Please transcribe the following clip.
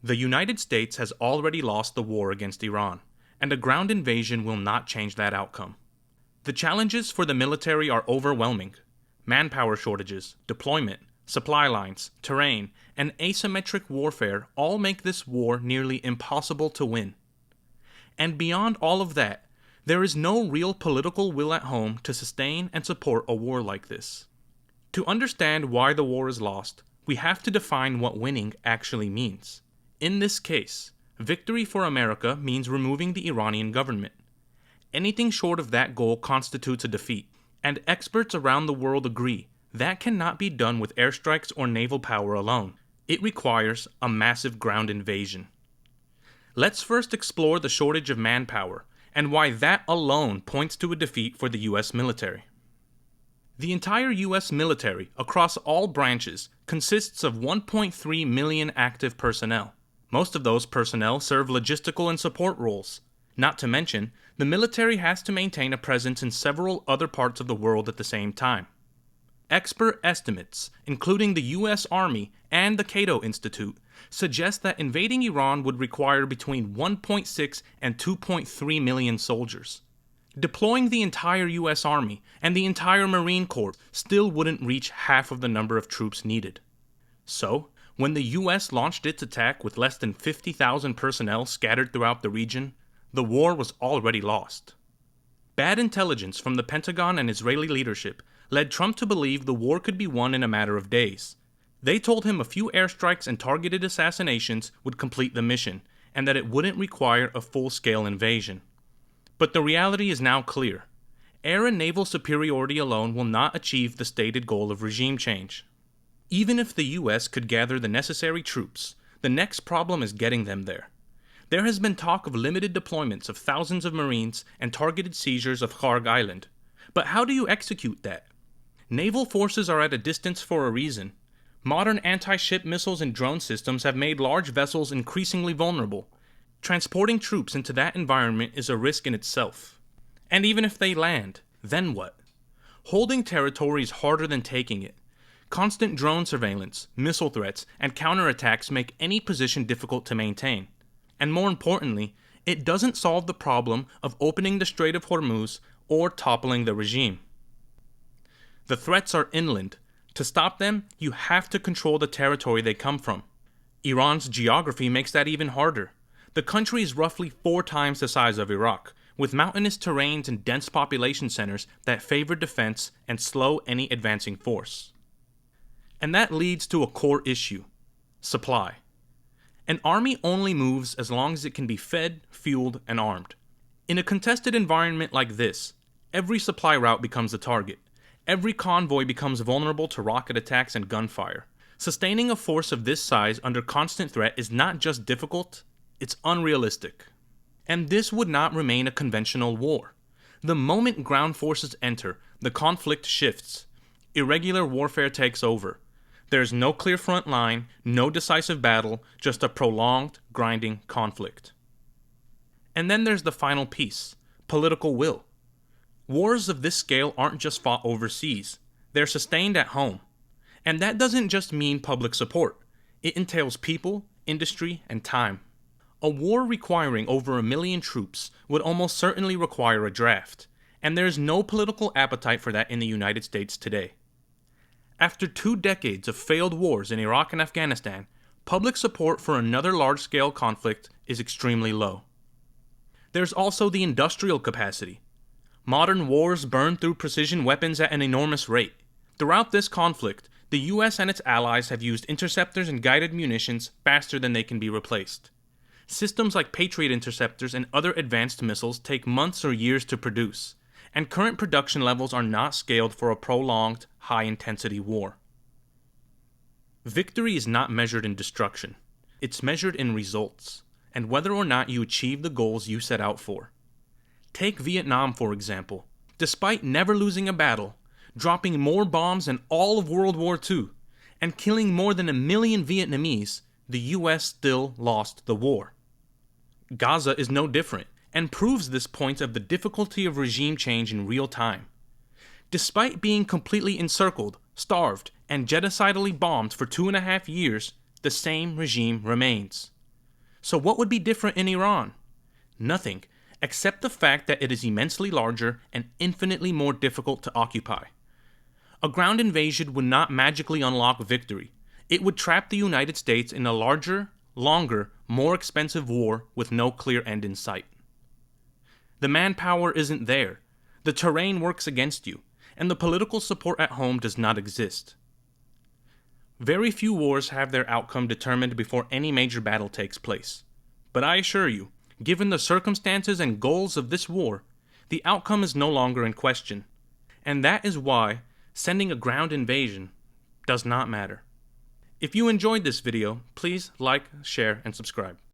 The United States has already lost the war against Iran, and a ground invasion will not change that outcome. The challenges for the military are overwhelming. Manpower shortages, deployment, supply lines, terrain, and asymmetric warfare all make this war nearly impossible to win. And beyond all of that, there is no real political will at home to sustain and support a war like this. To understand why the war is lost, we have to define what winning actually means. In this case, victory for America means removing the Iranian government. Anything short of that goal constitutes a defeat, and experts around the world agree that cannot be done with airstrikes or naval power alone. It requires a massive ground invasion. Let's first explore the shortage of manpower, and why that alone points to a defeat for the US military. The entire US military, across all branches, consists of 1.3 million active personnel. Most of those personnel serve logistical and support roles. Not to mention, the military has to maintain a presence in several other parts of the world at the same time. Expert estimates, including the US Army and the Cato Institute, suggest that invading Iran would require between 1.6 and 2.3 million soldiers. Deploying the entire US Army and the entire Marine Corps still wouldn't reach half of the number of troops needed. So, when the US launched its attack with less than 50,000 personnel scattered throughout the region, the war was already lost. Bad intelligence from the Pentagon and Israeli leadership led Trump to believe the war could be won in a matter of days. They told him a few airstrikes and targeted assassinations would complete the mission, and that it wouldn't require a full-scale invasion. But the reality is now clear. Air and naval superiority alone will not achieve the stated goal of regime change. Even if the US could gather the necessary troops, the next problem is getting them there. There has been talk of limited deployments of thousands of Marines and targeted seizures of Kharg Island. But how do you execute that? Naval forces are at a distance for a reason. Modern anti-ship missiles and drone systems have made large vessels increasingly vulnerable. Transporting troops into that environment is a risk in itself. And even if they land, then what? Holding territory is harder than taking it. Constant drone surveillance, missile threats, and counterattacks make any position difficult to maintain. And more importantly, it doesn't solve the problem of opening the Strait of Hormuz or toppling the regime. The threats are inland. To stop them, you have to control the territory they come from. Iran's geography makes that even harder. The country is roughly 4 times the size of Iraq, with mountainous terrains and dense population centers that favor defense and slow any advancing force. And that leads to a core issue: supply. An army only moves as long as it can be fed, fueled, and armed. In a contested environment like this, every supply route becomes a target. Every convoy becomes vulnerable to rocket attacks and gunfire. Sustaining a force of this size under constant threat is not just difficult, it's unrealistic. And this would not remain a conventional war. The moment ground forces enter, the conflict shifts. Irregular warfare takes over. There's no clear front line, no decisive battle, just a prolonged, grinding conflict. And then there's the final piece: political will. Wars of this scale aren't just fought overseas, they're sustained at home. And that doesn't just mean public support. It entails people, industry, and time. A war requiring over 1 million troops would almost certainly require a draft, and there's no political appetite for that in the United States today. After 2 decades of failed wars in Iraq and Afghanistan, public support for another large-scale conflict is extremely low. There's also the industrial capacity. Modern wars burn through precision weapons at an enormous rate. Throughout this conflict, the US and its allies have used interceptors and guided munitions faster than they can be replaced. Systems like Patriot interceptors and other advanced missiles take months or years to produce, and current production levels are not scaled for a prolonged, high-intensity war. Victory is not measured in destruction. It's measured in results, and whether or not you achieve the goals you set out for. Take Vietnam, for example. Despite never losing a battle, dropping more bombs than all of World War II, and killing more than 1 million Vietnamese, the US still lost the war. Gaza is no different, and proves this point of the difficulty of regime change in real time. Despite being completely encircled, starved, and genocidally bombed for 2.5 years, the same regime remains. So what would be different in Iran? Nothing, except the fact that it is immensely larger and infinitely more difficult to occupy. A ground invasion would not magically unlock victory. It would trap the United States in a larger, longer, more expensive war with no clear end in sight. The manpower isn't there, the terrain works against you, and the political support at home does not exist. Very few wars have their outcome determined before any major battle takes place. But I assure you, given the circumstances and goals of this war, the outcome is no longer in question. And that is why sending a ground invasion does not matter. If you enjoyed this video, please like, share, and subscribe.